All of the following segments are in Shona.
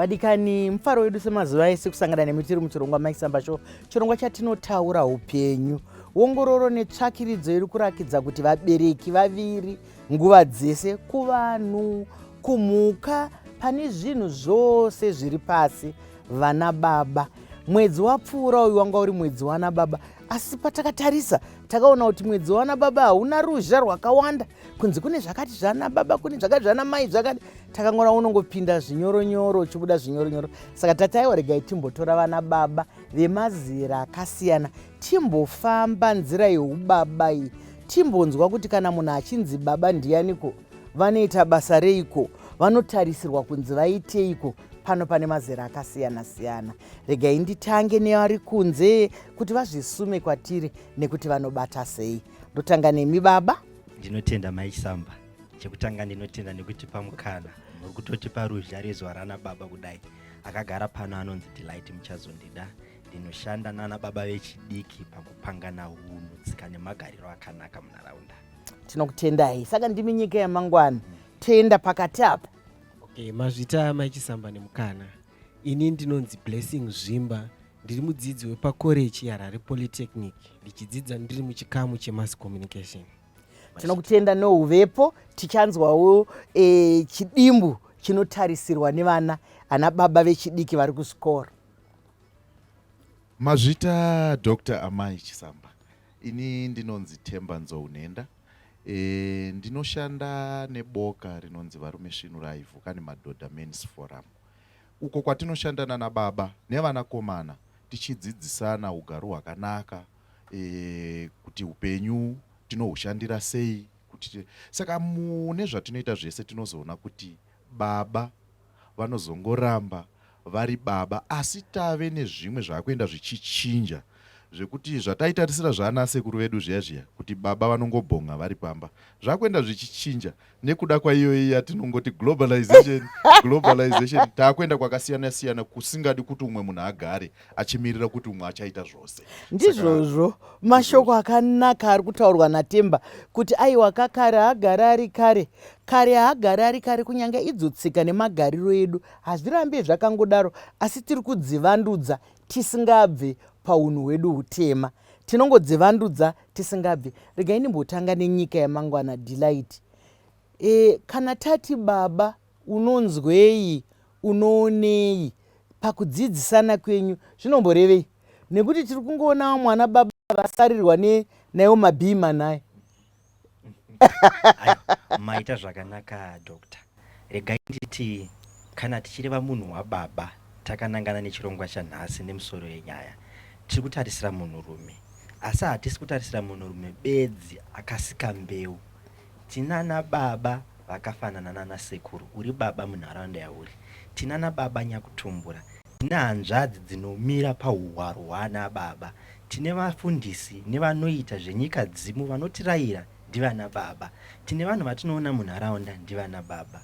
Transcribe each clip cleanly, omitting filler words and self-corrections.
Vadikani mufaro wedu semazuva ese kusangana nemi tiri muchirongwa Maisamba Show, chirongwa chatinotaura upenyu, ongororo netsvakiridzo iri kurakidza kuti vabereki vaviri nguva dzese, kuvanhu, kumhuka, pane zvinhu zvose zviri pasi, vana baba. Mwedzi wapfuura uyu wanga uri mwedzi wana baba, asi patakatarisa takaona kuti mwedzi wana baba hauna ruzha rwakawanda, kunzi kune zvakati zvana baba, kune zvakati zvana mai, zvakati takangora unongopinda zvinyoronyoro chibuda zvinyoronyoro. Saka tataiwa regai timbotora vana baba vemazera akasiyana, timbofamba nzira yeubaba iyi, timbonzwa kuti kana munhu achinzi baba ndianiko, vanoita basa reiko, vanotarisirwa kunzi vaiteiko. Pano pane mazera akasiyana siyana. Regai nditange nevari kunze kuti vazvisume kwatiri nekuti vanobata sei. Ndotanga nemi baba. Ndinotenda Maisamba. Chekutanga ndinotenda nekuti pamukana muri kutotipa ruzha rezuva rana baba kudai. Akagara pano anonzi Delight Muchazondida. Ndinoshanda nana baba vechidiki pakupangana hunhu, tsika nemagariro akanaka munharaunda. Tinokutendai. Saka ndimi nyika yamangwana. Toenda pakati apa. Mazvita Maisamba nemukana. Ini ndinonzi Blessing Zvimba. Ndiri mudzidzi wepakoreji yaHarare Polytechnic. Ndichidzidza ndiri muchikamu chemass communication. Tinokutenda nouvepo, tichanzwawo chidimbu chinotarisirwa nevana ana baba vechidiki vari kusikora. Mazvita Dr. Amai Chisamba. Ini ndinonzi Temba Nzounenda. Ndinoshanda neboka rinonzi Varume Svinhu Raivhuka nemadhodha Men's Forum. Uko kwatinoshanda nana baba nevanakomana tichidzidzisana ugaro hwakanaka, kuti upenyu tinohushandira sei, kuti saka mune zvatinoita zvese tinozoona kuti baba vanozongoramba vari baba, asi tave nezvimwe zvaakuenda zvichichinja, zvekuti zvataitarisira zvana sekuru vedu zviya kuti baba vanongobhonga vari pamba, zvakuenda zvichichinja nekuda kwaiyoyi yatinongoti globalization taakuenda kwakasiyana siyana, kusingadi kuti umwe munhu agare achimirira kuti umwe achaita zvose. Ndizvozvo mashoko akanaka ari kutaurwa naTemba kuti aiwa kakare haagara ari kare, kare haagara ari kare, kunyange idzo tsika nemagariro edu hazvirambe zvakangodaro, asi tiri kudzivandudza tisingabve paunhu hwedu hutema, tinongodzivandudza tisingabve. Regai ndimbotanga nenyika yamangwana Delight. Kana tati baba, unonzwei, unoonei pakudzidzisana kwenyu, zvinomborevei? Nekuti tiri kungoona mwana baba vasarirwa nayo mabhima naye. Maita zvakanaka Dr. Regai nditi kana tichireva munhu wababa, takanangana nechirongwa chanhasi nemusoro yenyaya, tiri kutarisira munhurume, asi hatisi kutarisira munhurume bedzi akasika mbeu. Tinana baba vakafanana nana sekuru, uri baba munharaunda yauri. Tinana baba nyakutumbura, tina hanzvadzi dzinomira pauhwaro hwana baba, tine vafundisi nevanoita zvenyika dzimu vanotirayira ndivana baba, tine vanhu vatinoona munharaunda ndivana baba.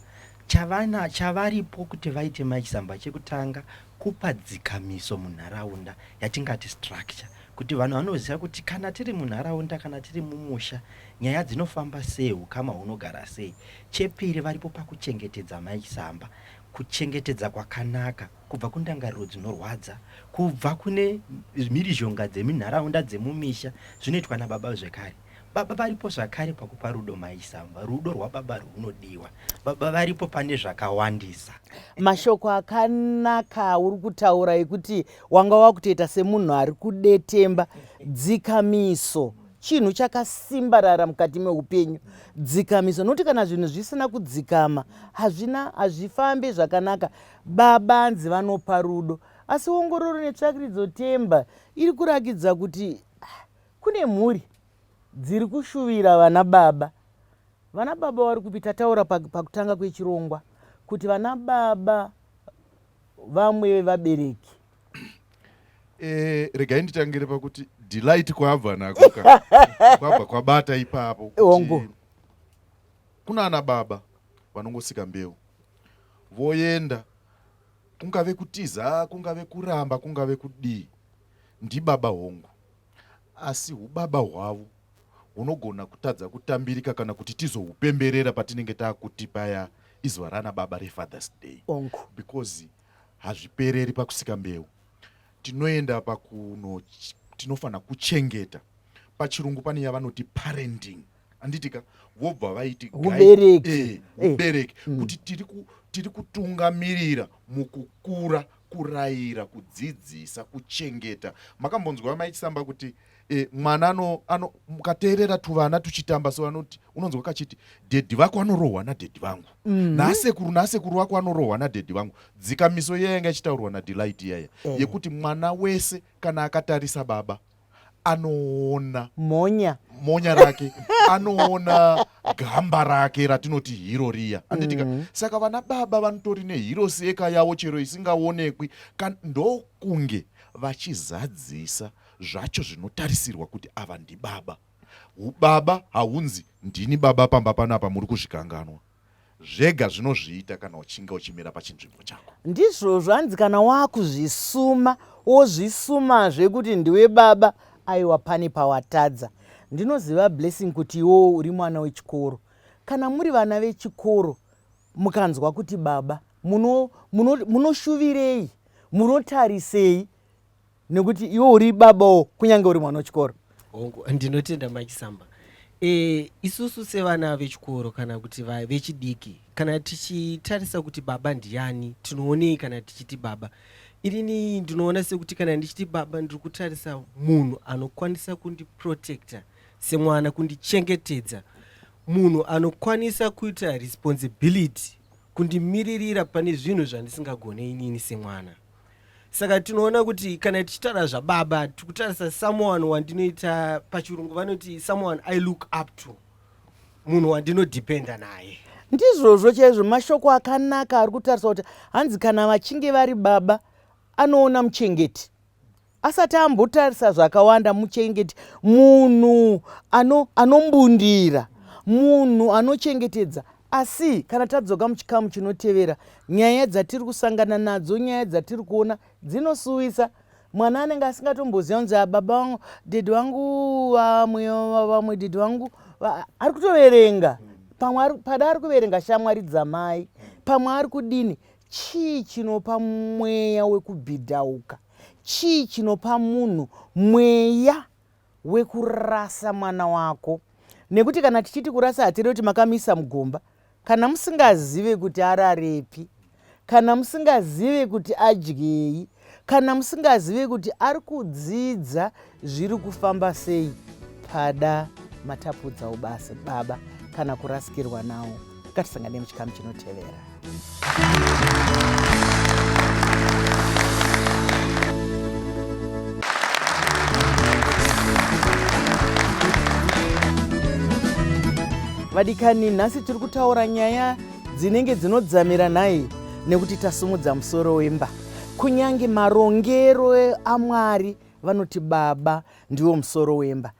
Chavaripo kuti vaite Maisamba, chekutanga kupa dzikamiso munharaunda yatingati structure, kuti vanhu vanoziva kuti kana tiri munharaunda, kana tiri mumusha, nyaya dzinofamba sei, ukama hunogara sei. Chepiri, varipo pakuchengetedza Maisamba, kuchengetedza kwakanaka, kubva kundangariro dzinorwadza, kubva kune mhirizhonga dzemunharaunda dzemumisha, zvinoitwa nababa zvekare. Baba varipo zvakare pakupa rudo Maisamba, rudo rwababa runodiwa. Baba varipo pane zvakawandisa. Mashoko akanaka uri kutaura ekuti wanga wakutoita semunhu ari kude Temba. Dzikamiso chinhu chakasimbarara mukati meupenyu. Dzikamiso, nokuti kana zvinhu zvisina kudzikama hazvifambe zvakanaka. Baba anzi vanopa rudo, asi ongororo netsvakiridzo Temba iri kurakidza kuti kune mhuri dziri kushuvira vana baba. Vana baba vari kupita taura pakutanga kwechirongwa kuti vana baba vamwe vabereki. Regai nditangire pakuti Delight kwabva nako kwabva kwabata ipapo kuti kuna ana baba vanongosika mbeu voenda, kungave kutiza, kungave kuramba, kungave kudii, ndibaba hongu, asi ubaba hwavo hunogona kutadza kutambirika kana kuti tizohupemberera patinenge taakuti paya izuva rana baba reFathers Day, because hazvipereri pakusika mbeu, tinoenda tinofana kuchengeta. Pachirungu pane yavanoti parenting, anditika vobva vaiti ubereki kuti tiri kutungamirira mukukura, kurayira, kudzidzisa, kuchengeta. Makambonzwa Maichisamba kuti mwana mukateerera tuvana tuchitamba, so vanoti unonzwa kachiti dhedhi vako anorohwa nadhedhi vangu, nasekuru vako anorohwa nadhedhi vangu. Dzikamiso iya yanga ichitaurwa naDelight iyaya yekuti mwana wese kana akatarisa baba anoona monya rake, anoona gamba rake ratinoti hiro riya, anditika. Saka vana baba vanotori nehiro seka yavo chero isingaonekwi, ndokunge vachizadzisa zvacho zvinotarisirwa kuti ava ndibaba. Ubaba haunzi ndini baba pamba panapa muri kuzvikanganwa, zvega zvinozviita kana uchinge uchimira pachinzvimbo chako. Ndizvo zvanzi kana wakuzvisuma wozvisumazve kuti ndiwe baba, aiwa pane pawatadza. Ndinoziva Blessing kuti iwo uri mwana wechikoro. Kana muri vana vechikoro mukanzwa kuti baba, munoshuvirei, munotarisei, nekuti iwo uri babawo kunyange uri mwana wechikoro? Ndinotenda Maichisamba. Isusu sevana vechikoro kana kuti vechidiki, kana tichitarisa kuti baba ndiani, tinoonei kana tichiti baba? Irini ndinoona sekuti kana ndichiti baba ndiri kutarisa munhu anokwanisa kundiprotecta semwana, kundichengetedza, munhu anokwanisa kuita responsibility, kundimiririra pane zvinhu zvandisingagone inini semwana. Saka tinoona kuti kana tichitara zvababa tikutarisa someone wandinoita, pachirungu vanoti someone I look up to, munhu wandinodependa naye. Ndizvozvo chaizvo mashoko akanaka ari kutarisa kuti hanzi kana vachinge vari baba anoona muchengeti, asati ambotarisa zvakawanda. Muchengeti munhu anombundira, munhu anochengetedza. Asi kana tadzoka muchikamu chinotevera, nyaya dzatiri kusangana nadzo, nyaya dzatiri kuona dzinosuwisa. Mwana anenge asingatomboziva kunzi baba vangu, dhedhi vangu, vamwe dhedhi vangu ari kutoverenga. Pamwe pada ari kuverenga shamwari dzamai, pamwe ari kudini. Chii chinopa mweya wekubhidhauka? Chii chinopa munhu mweya wekurasa mwana wako? Nekuti kana tichiti kurasa hatiri kuti makamisa mugomba, kana musingazive kuti ararepi, kana musingazive kuti adyei, kana musingazive kuti ari kudzidza zviri kufamba sei, pada matapudza ubasa baba kana kurasikirwa nawo. Ngatisangane muchikamu chinotevera. Vadikani, nhasi tiri kutaura nyaya dzinenge dzinodzamira nhaye, nekuti tasumudza musoro wemba. Kunyange marongero aMwari vanoti baba ndiwo musoro wemba.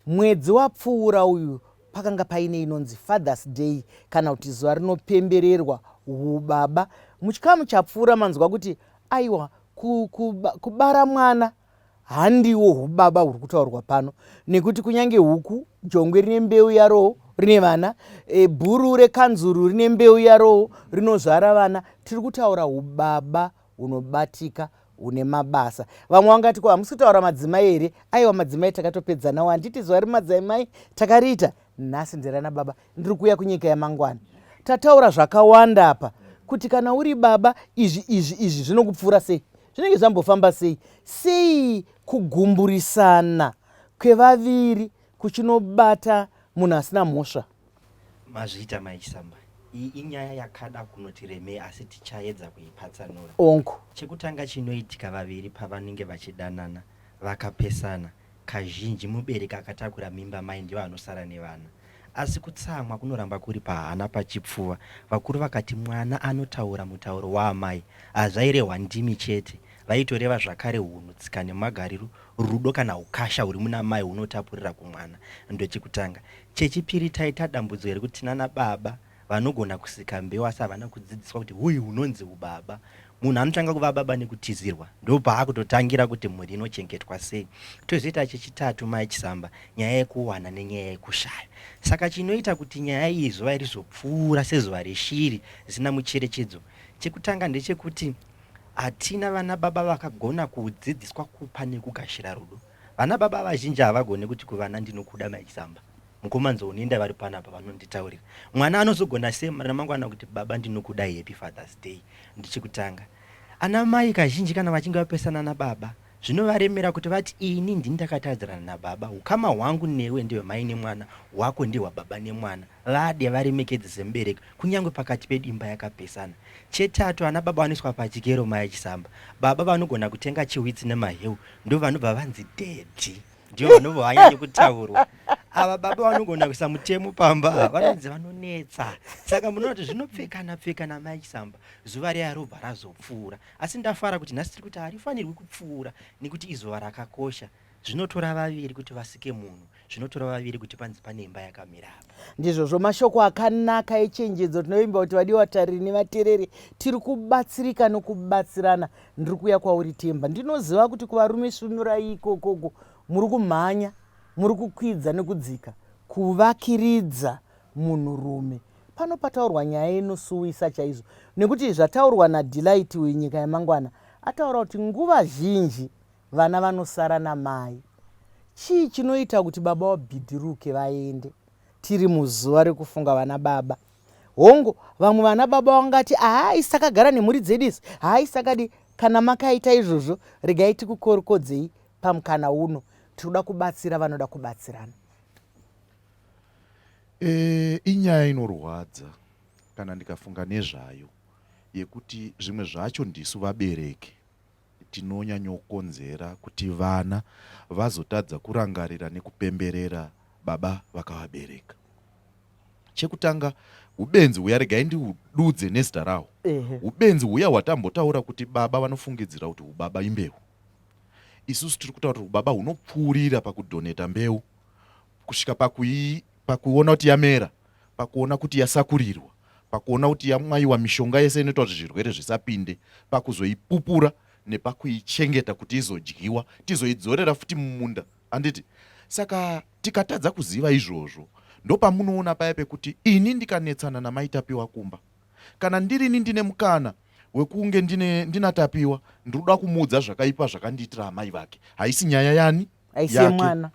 Mwedzi wapfuura uyu pakanga paine inonzi Father's Day, kana kuti zuva rinopembererwa ubaba. Muchikamu chapfuura manzwa kuti aiwa kubara mwana handiwo ubaba huri kutaurwa pano, nekuti kunyange huku jongwe rine mbeu yarowo rine vana, bhuru rekanzuru rine mbeu yarowo rinozvara vana. Tiri kutaura ubaba hunobatika, hune mabasa. Vamwe vangati ko hamusi kutaura madzimai here? Aiwa madzimai takatopedza nawo, handiti zuva remadzimai takariita. Nhasi ndirana baba, ndiri kuuya kunyika yamangwana. Tataura zvakawanda apa kuti kana uri baba izvi zvinokupfuura sei, zvinenge zvambofamba sei, sei kugumburisana kwevaviri kuchinobata munhu asina mhosva. Mazviita Maichisamba, iyi inyaya yakada kunoti remei, asi tichaedza kuipatsanura. Ongo chekutanga chinoitika vaviri pavanenge vachidanana vakapesana, kazhinji mubereki akatakura mimba mai ndivo anosara nevana. Asi kutsamwa kunoramba kuri pahana pachipfuva. Vakuru vakati mwana anotaura mutauro waamai, hazvairehwa ndimi chete, vaitoreva zvakare hunhu, tsika nemagariro, rudo kana ukasha huri muna mai hunotapurira kumwana. Ndochekutanga. Chechipiri, taita dambudziko rekuti tinana baba vanogona kusika mbeu asi havana kudzidziswa kuti uyu unonzi ubaba. Munhu anotanga kuva baba nekutizirwa, ndopaakutotangira kuti mhuri inochengetwa sei. Tozoita chechitatu Maichisamba, nyaya yekuwana nenyaya yekushaya. Saka chinoita kuti nyaya iyi zuva rizopfuura sezuva reshiri zina mucherechedzo. Chekutanga ndechekuti hatina vana baba vakagona kudzidziswa kupa nekugashira rudo. Vana baba vazhinji havagone kuti kuvana ndinokuda Maisamba, mukomanzo unoenda vari panapa vanonditaurira. Mwana anozogona sei ramangwana kuti baba ndinokuda, happy Father's Day. Ndichikutanga ana mai kazhinji kana vachinge vapesana nababa zvinovaremera kuti vati ini ndini ndakatadzirana nababa, ukama hwangu newe ndewe mai nemwana, hwako ndehwa baba nemwana. Vade varemekedze semubereki kunyange pakati pedimba yakapesana. Chetatu, ana baba vanoiswa pachikero mai achisamba. Baba vanogona kutenga chiwitsi nemaheu, ndo vanobva vanzi dedi, ndio vanobva vanyanye kutaurwa. Ava baba vanogona kuisa mutemo pamba, vanonzi vanonetsa. Saka munoona kuti zvinopfekana mai achisamba, zuva riya robva razopfuura. Asi ndafara kuti nhasi tiri kuti harifanirwi kupfuura nekuti izuva rakakosha. Zvinotora vaviri kuti vasike munhu, zvinotora vaviri kuti panzi pane imba yakamira apa. Ndizvozvo mashoko akanaka echenjedzo tinoimba kuti vadiwa tariri nevateereri tiri kubatsirika nokubatsirana. Ndiri kuuya kwauri Temba, ndinoziva kuti kuvarume svinurai ikokoko muri kumhanya, muri kukwidza nekudzika kuvakiridza munhurume. Pano pataurwa nyaya inosuwisa chaizvo, nekuti zvataurwa naDelight wenyika yamangwana ataura kuti nguva zhinji vana vanosara namai. Chii chinoita kuti baba wabhidhiruke vaende? Tiri muzuva rekufunga vana baba. Hongo vamwe vana baba vangati hai sakagara nemhuri dzedu isi, hai sakadi. Kana makaita izvozvo regai tikukorokodzei pamukana uno. Tinoda kubatsira vanoda kubatsirana. Inyaya inorwadza kana ndikafunga nezvayo yekuti zvimwe zvacho ndisu vabereki tinonyanyokonzera kuti vana vazotadza kurangarira nekupemberera baba vakavabereka. Chekutanga, ubenzi huya regai ndihududze nezita raho. Ubenzi huya hwatambotaura kuti baba vanofungidzira kuti ubaba imbeu. Isusu tiri kutaura kuti ubaba hunopfuurira pakudhoneta mbeu kusvika pakuona kuti yamera, pakuona kuti yasakurirwa, pakuona kuti yamwaiwa mishonga yese inoita kuti zvirwere zvisapinde, pakuzoipupura nepakuichengeta kuti izodyiwa, tizoidzorera futi mumunda. Handiti? Saka tikatadza kuziva izvozvo, ndopamunoona paya pekuti ini ndikanetsana namaitapiwa kumba, kana ndirini ndine mukana wekunge ndinatapiwa, ndiruda kumuudza zvakaipa zvakandiitira amai vake. Haisi nyaya yani?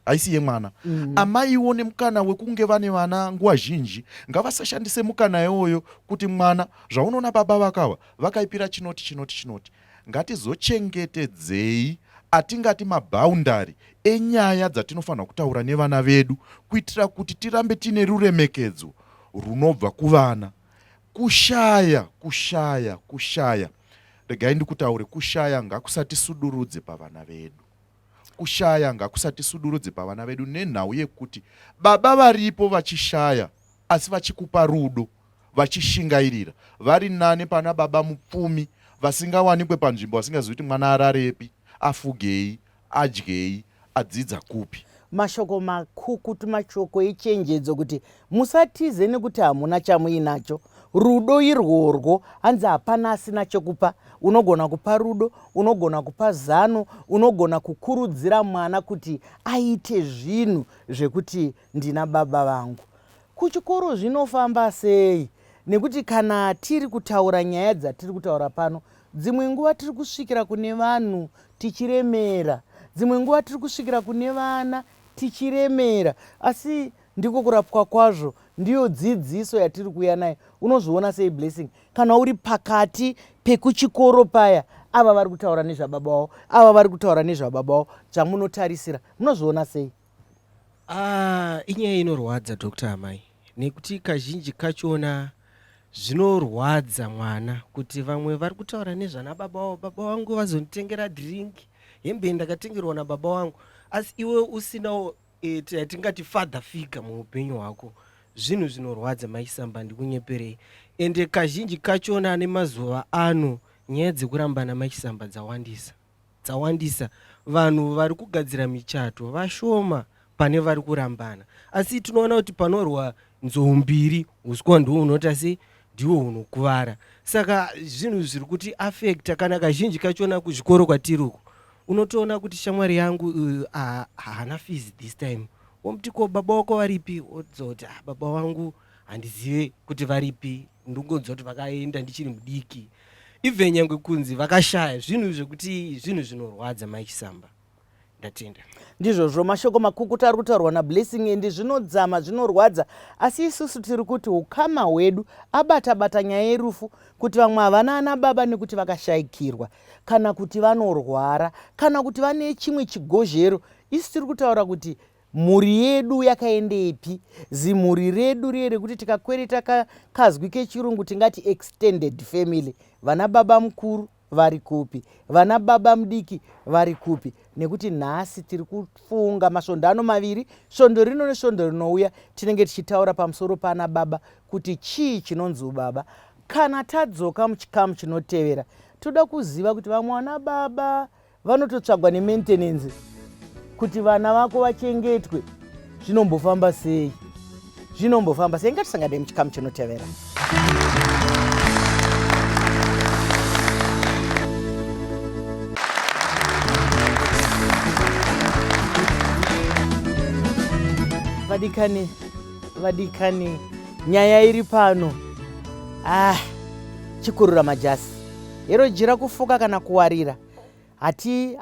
Haisi yemwana. Amaiwo nemukana wekunge vane vana nguva zhinji ngavasashandise mukana iwoyo kuti mwana zvaunoona baba vakava vakaipira chinoti. Ngatizochengetedzei atingati mabhaundari enyaya dzatinofanira kutaura nevana vedu kuitira kuti tirambe tine ruremekedzo runobva kuvana. Kushaya. Regai ndikutaure, kushaya ngakusatisudurudze pavana vedu. Kushaya ngakusatisudurudze pavana vedu nenhau yekuti baba varipo vachishaya asi vachikupa rudo, vachishingairira, vari nane pana baba mupfumi vasingawanikwe panzvimbo, vasingazivi kuti mwana ararepi, afugei, adyei, adzidza kupi. Mashoko makukutu, mashoko echenjedzo kuti musatize nekuti hamuna chamuinacho. Rudo irworwo, hanzi hapana asina chokupa. Unogona kupa rudo, unogona kupa zano, unogona kukurudzira mwana kuti aite zvinhu zvekuti ndina baba vangu. Kuchikoro zvinofamba sei? Nekuti kana tiri kutaura nyaya dzatiri kutaura pano, dzimwe nguva tiri kusvikira kune vanhu tichiremera, dzimwe nguva tiri kusvikira kune vana tichiremera, asi ndiko kurapwa kwazvo. Ndiyo dzidziso yatiri kuuya nayo. Unozviona sei Blessing? Kana uri pakati pekuchikoro paya, ava vari kutaura nezvababa wavo, ava vari kutaura nezvababa wavo, chamunotarisira munozviona sei? Inyaya inorwadza Dr. Amai, nekuti kazhinji kachona zvinorwadza mwana kuti vamwe vari kutaura nezvana baba wavo. Baba vangu vazonditengera dhiringi, hembe ndakatengerwa nababa vangu, asi iwe usinawo tingati father figure muupenyu hwako. Zvinhu zvinorwadza Maisamba, ndikunyeperei. Ende kazhinji kachona nemazuva ano nyaya dzekurambana Maisamba dzawandisa. Vanhu vari kugadzira michato vashoma pane vari kurambana, asi tinoona kuti panorwa nzou mbiri uswa ndiwo unota sei ndiwo unokuvara. Saka zvinhu zviri kuti affecta. Kana kazhinji kachona kuzvikoro kwatiri uko unotoona kuti shamwari yangu haana fees this time, womuti ko baba wako varipi? Odzoti baba vangu handizive kuti varipi, ndingonzwa kuti vakaenda ndichiri mudiki. even nyangwe kunzi vakashaya zvinhu zvekuti zvinhu zvinorwadza maichisamba. Ndatenda. Ndizvozvo mashoko makukutu ari kutaurwa naBlessing endi zvinodzama zvinorwadza, asi isusu tiri kuti ukama hwedu abata-bata nyaya yerufu, kuti vamwe havana ana baba nekuti vakashayikirwa, kana kuti vanorwara, kana kuti vane chimwe chigozhero. Isu tiri kutaura kuti mhuri yedu yakaendepi, zimhuri redu riye kuti tikakwereta kazwi kechirungu tingati extended family, vana baba mukuru vari kupi, vana baba mudiki vari kupi. Nekuti nhasi tiri kufunga masvondo maviri, svondo rino nesvondo rinouya, tinenge tichitaura pamusoro pana baba kuti chii chinonzi ubaba. Kana tadzoka muchikamu chinotevera, toda kuziva kuti vamwe vana baba vanototsvagwa nemaintenance kuti vana vako vachengetwe. Zvinombofamba sei? Zvinombofamba sei? Ngatisangane muchikamu chinotevera. Vadikani, nyaya iri pano. Chikurura majasi. Ero jira kufuka kana kuwarira.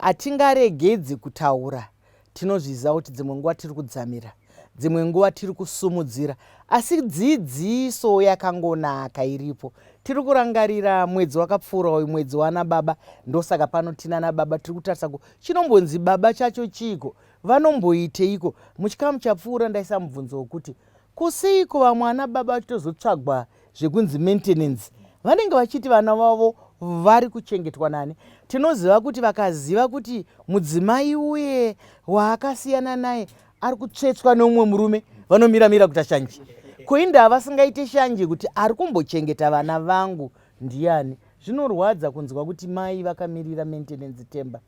Hatingaregedzi kutaura. Tinozviziva kuti dzimwe nguva tiri kudzamira, dzimwe nguva tiri kusumudzira, asi dzidziso yakangonaka iripo. Tiri kurangarira mwedzi wakapfuura uyu, mwedzi wana baba. Ndosaka pano tina na baba tiri kutarisa kuti chinombonzi baba chacho chiko, vanomboiteiko. Muchikamu chapfuura ndaisa mubvunzo wokuti kuseiko vamwe ana baba vachitozotsvagwa zvekunzi maintenance. Vanenge vachiti vana vavo vari kuchengetwa nani. Tinoziva kuti vakaziva kuti mudzimai uye waakasiyana naye ari kutsvetswa neumwe murume, vanomiramira kuti ashanje. Koinda vasingaite shanje kuti ari kumbochengeta vana vangu ndiani. Zvinorwadza kunzwa kuti mai vakamirira maintenance temba,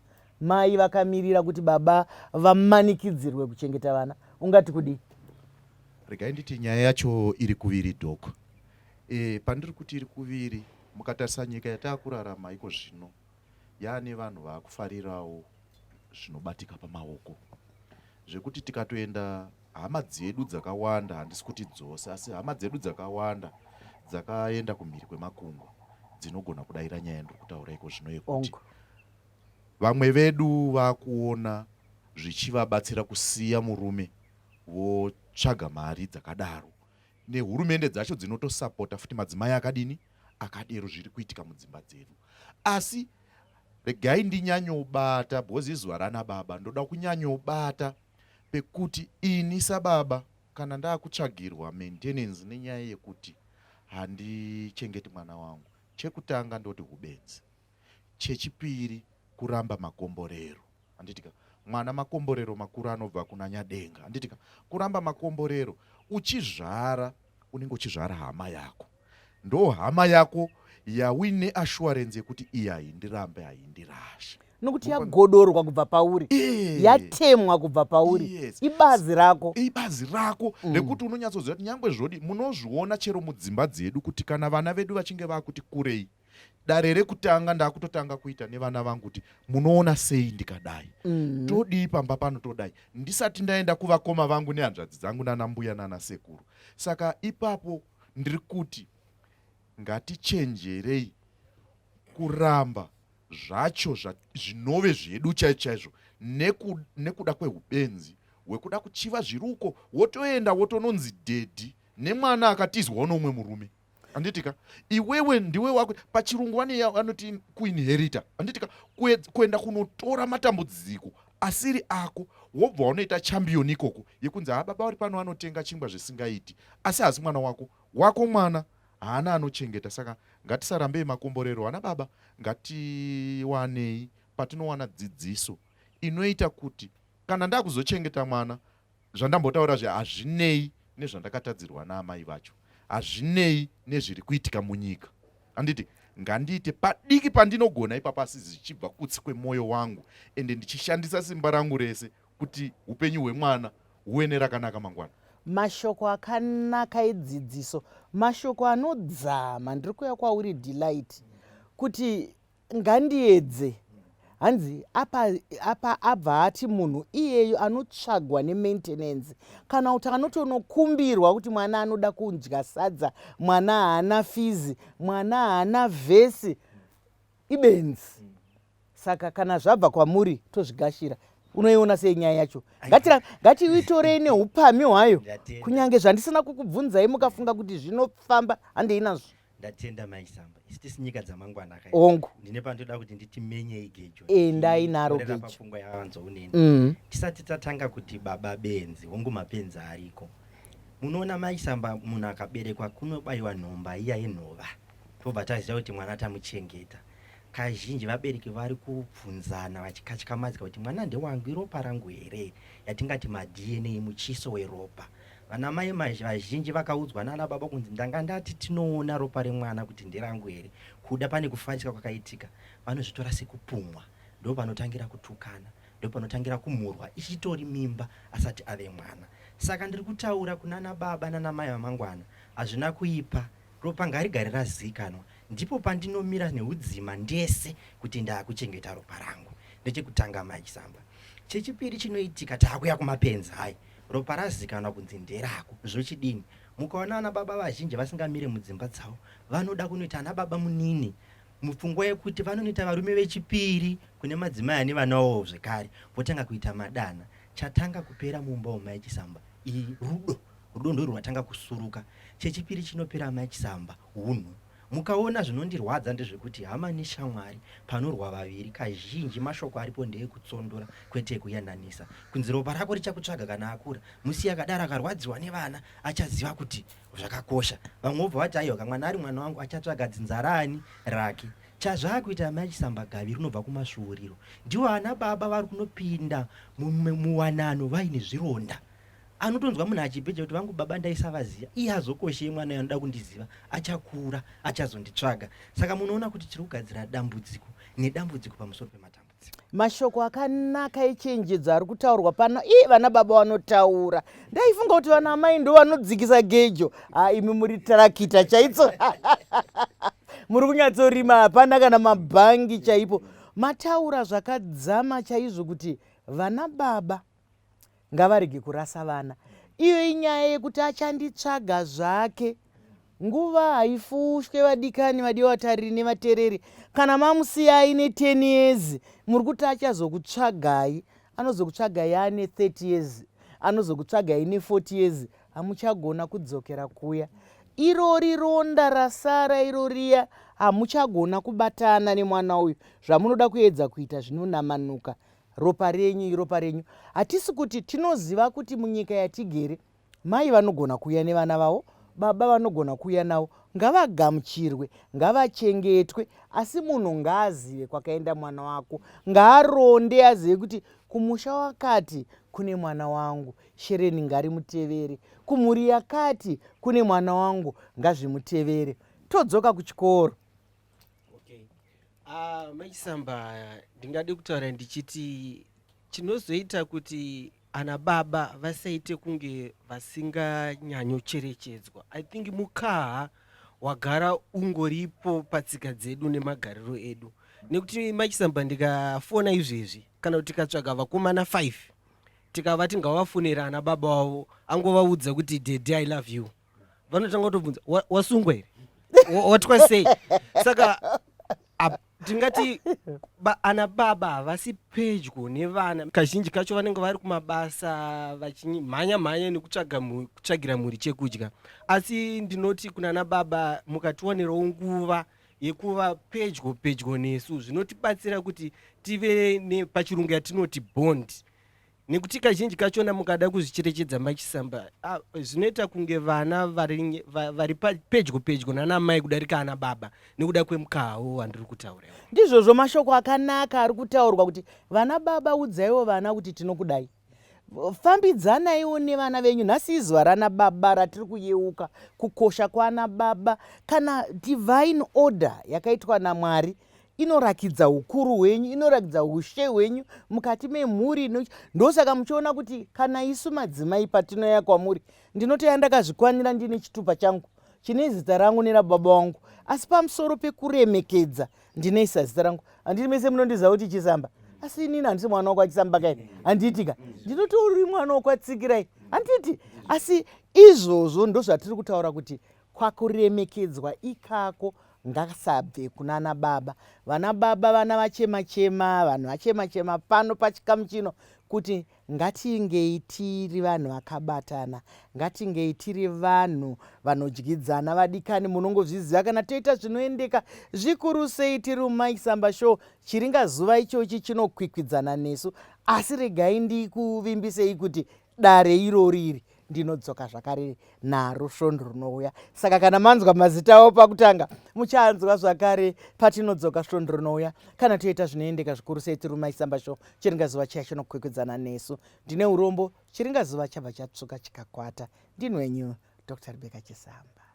mai vakamirira kuti baba vamanikidzirwe kuchengeta vana. Ungati kudi? Regai nditi nyaya yacho iri kuviri doko. Pandiri kuti iri kuviri, mukatarisa nyika yatakurarama iko zvino, yaane vanhu vakufarirawo zvinobatika pamaoko, zvekuti tikatoenda hama dzedu dzakawanda, handisi kuti dzose, asi hama dzedu dzakawanda dzakaenda kumhiri kwemakungwa dzinogona kudayira nyaya ndiri kutaura iko zvino yekuti vamwe vedu vakuona zvichivabatsira kusiya murume votsvaga mari dzakadaro, nehurumende dzacho dzinotosapota futi madzimai akadini akadero zviri kuitika mudzimba dzedu. Asi regai ndinyanyobata, bhozi izuva rana baba, ndoda kunyanyobata pekuti ini sababa kana ndaakutsvagirwa maintenance nenyaya yekuti handichengeti mwana wangu, chekutanga ndoti ubenzi, chechipiri kuramba makomborero. Handitika mwana makomborero makuru anobva kuna nyadenga. Handitika kuramba makomborero, uchizvara unenge uchizvara hama yako, ndo hama yako yawine assurance yekuti iyi haindirambe haindirashe, nokuti yagodorwa kubva pauri, yatemwa kubva pauri. Yes. Ibazi rako, ibazi rako rekuti unonyatsoziva kuti nyangwe zvodi munozviona chero mudzimba dzedu kuti kana vana vedu vachinge vakuti kurei, dare rekutanga ndakutotanga kuita nevana vangu kuti munoona sei ndikadai, todii pamba pano todai, ndisati ndaenda kuvakoma vangu nehanzvadzi dzangu nana mbuya nana sekuru. Saka ipapo ndiri kuti ngatichenjerei kuramba zvacho zvinove zvedu chaizvo nekuda kweubenzi hwekuda kuchiva zviruko, wotoenda wotononzi dhedhi nemwana akatizwawo nomwe murume. Handitika iwewe ndiwe wako, pachirungu vanoti kuinherita. Handitika kuenda kunotora matambudziko asiri ako, wobva unoita champion ikoko yekunzi baba vari pano anotenga chingwa zvisingaiti, asi mwana wako mwana haana anochengeta. Saka ngatisarambei makomborero. Vana baba ngatiwanei patinowana dzidziso inoita kuti kana ndakuzochengeta mwana, zvandambotaura hazvinei nezvandakatadzirwa naamai vacho, hazvinei nezviri kuitika munyika. Handiti ngandiite padiki pandinogona ipapa, asi zvichibva kutsi kwemwoyo wangu, ende ndichishandisa simba rangu rese kuti upenyu hwemwana huve nerakanaka mangwana. mashoko akanaka edzidziso, mashoko anodzama. Ndiri kuuya kwauri Delight kuti ngandiedze, hanzi apa abva ati munhu iyeyo anotsvagwa nemaintenance, kana kuti anotonokumbirwa kuti mwana anoda kudya sadza, mwana haana fizi, mwana haana vhesi, ibenzi. Saka kana zvabva kwamuri tozvigashira. Unoiona sei nyaya yacho? Ngatiitorei neupamhi hwayo. Kunyange zvandisina kukubvunzai mukafunga kuti zvinofamba handei nazvo. Ndatenda maisamba. Isi tisi nyika dzamangwana kai. Ongo. Ndine pandoda kuti nditi menye igejo. Endai naro gejo. Pafungwa yavanzo unene. Tisati tatanga kuti baba benzi, hongu mapenzi ariko. Munoona maisamba munhu akaberekwa kunobayiwa nhomba iya yenhova. Tobva taziva kuti mwana tamuchengeta. Kazhinji vabereki vari kubvunzana vachikatyamadzika kuti mwana ndewangu, iropa rangu here, yatingati maDNA muchiso weropa. Vana mai vazhinji vakaudzwa nana baba kunzi ndanga ndati tinoona ropa remwana kuti nderangu here, kuda pane kufatika kwakaitika vanozvitora sekupumwa, ndo panotangira kutukana, ndo panotangira kumhurwa ichitori mimba asati ave mwana. Saka ndiri kutaura kunana baba nana mai vamangwana, hazvina kuipa, ropa ngarigare razikanwa, ndipo pandinomira neudzima ndese kuti ndakuchengeta ropa rangu. Ndechekutanga maisamba. Chechipiri chinoitika takuya kumapenzi hai, ropa razikanwa kunzi nderako, zvochidini? Mukaona ana baba vazhinji vasingamire mudzimba dzavo, vanoda kunoita ana baba munini, mupfungwa yekuti vanoita varume vechipiri kune madzimai ane vanawo zvekare, votanga kuita madana. Chatanga kupera mumba wamaichisamba rudo ndo rwatanga kusuruka. Chechipiri chinopera maichisamba hunhu. Mukaona zvinondirwadza ndezvekuti hama neshamwari panorwa vaviri kazhinji mashoko aripo ndeekutsondora kwete kuyananisa. Kunzi ropa rako richakutsvaga kana akura. Musi akadaro akarwadziwa nevana achaziva kuti zvakakosha. Vamwe vobva vati aiwa kamwana ari mwana wangu achatsvaga dzinzarani rake. Chazvakuita maichisamba gavi rinobva kumasvuuriro. Ndiwo ana baba vari kunopinda muwanano vaine zvironda. Anotonzwa munhu achipeja kuti vangu baba ndaisavaziva, iye azokoshei mwana anoda kundiziva, achakura achazonditsvaga. Saka munoona kuti tiri kugadzira dambudziko nedambudziko pamusoro pematambudziko. Mashoko akanaka echenjedzo ari kutaurwa pano. Vana baba vanotaura. Ndaifunga kuti vana mai ndo vanodzikisa gejo. Imi muri tarakita chaitso. Muri kunyatsorima, hapana kana mabhangi chaipo. Mataura zvakadzama chaizvo kuti vana baba ngavarege kurasa vana. Iyo inyaya yekuti achanditsvaga zvake. Nguva haifushwe vadikani vadiwa vatariri nevatereri. Kana mamusiyai ne10 years, muri kuti achazokutsvagai. Anozokutsvagai ane 30 years. Anozokutsvagai ne 40 years. Hamuchagona kudzokera kuya. Irori ronda rasara iroriya. Hamuchagona kubatana nemwana uyu. Zvamunoda kuedza kuita zvinonamanuka. Ropa renyu. Hatisi kuti tinoziva kuti munyika yatigere mai vanogona kuya nevana vavo, baba vanogona kuya navo. Ngavagamuchirwe, ngavachengetwe, asi munhu ngaazive kwakaenda mwana wako. Ngaaronde azive kuti kumusha wakati kune mwana wangu, shereni ngarimutevere. Kumhuri yakati kune mwana wangu, ngazvimutevere. Todzoka kuchikoro. Maisamba ndingade kutaura ndichiti chinozoita kuti ana baba vasaite kunge vasinganyanyocherechedzwa. I think mukaha wagara ungoripo patsika dzedu nemagariro edu. Nekuti maisamba ndikafona izvezvi kana kuti tikatsvaga vakomana 5 tikava tingavafonera ana baba wavo angovaudza kuti daddy I love you, vanotanga kutobvunza wasungwa here, watwa sei? Saka tingati ana baba havasi pedyo nevana. Kazhinji kacho vanenge vari kumabasa vachimhanya nekutsvagira mhuri chekudya. Asi ndinoti kunana baba mukatiwanirawo nguva yekuva pedyo nesu, zvinotibatsira kuti tive pachirungu yatinoti bond. Nekuti kazhinji kachona mukada kuzvicherechedza machisamba, zvinoita kunge vana vari pedyo nana mai kudarika ana baba nekuda kwemukahawo wandiri kutaura. Ndizvozvo mashoko akanaka ari kutaurwa kuti vana baba udzaiwo vana kuti tinokudai. Fambidzanaiwo nevana venyu. Nhasi izuva rana baba ratiri kuyeuka, kukosha kwana baba. Kana divine order yakaitwa naMwari inorakidza ukuru hwenyu, inorakidza ushe hwenyu mukati memhuri. Ndosaka muchiona kuti kana isu madzimai patinoya kwamuri, ndinotoya ndakazvikwanira ndine chitupa changu chine zita rangu nerababa wangu, asi pamusoro pekuremekedza ndinoisa zita rangu. Handiti mese munondiziva kuti Chisamba, asi inini handisi mwana wakachisamba kaini, handitika ndinotori mwana wakwatsikirai, handiti. Asi izvozvo ndozvatiri kutaura kuti kwakuremekedzwa ikako ngasabve kunana baba. Vana baba vana vachema-chema, vanhu vachema-chema pano pachikamu chino, kuti ngatingei tiri vanhu vakabatana, ngatingei tiri vanhu vanodyidzana. Vadikani, munongozviziva kana toita zvinoendeka zvikuru sei tiri muMike Samba Show, chiringazuva ichochi chinokwikwidzana nesu. Asi regai ndikuvimbisei kuti dare iroriri ndinodzoka zvakare naro svondo rinouya. Saka kana manzwa mazita avo pakutanga, muchanzwa zvakare patinodzoka svondo rinouya, kana toita zvinoendeka zvikuru sei tiri muMike Samba Show, chiringazuva chiya chinokwikwidzana nesu. Ndine urombo, chiringazuva chabva chatsvuka chikakwata. Ndinwenyu Dr. Rebecca Chisamba.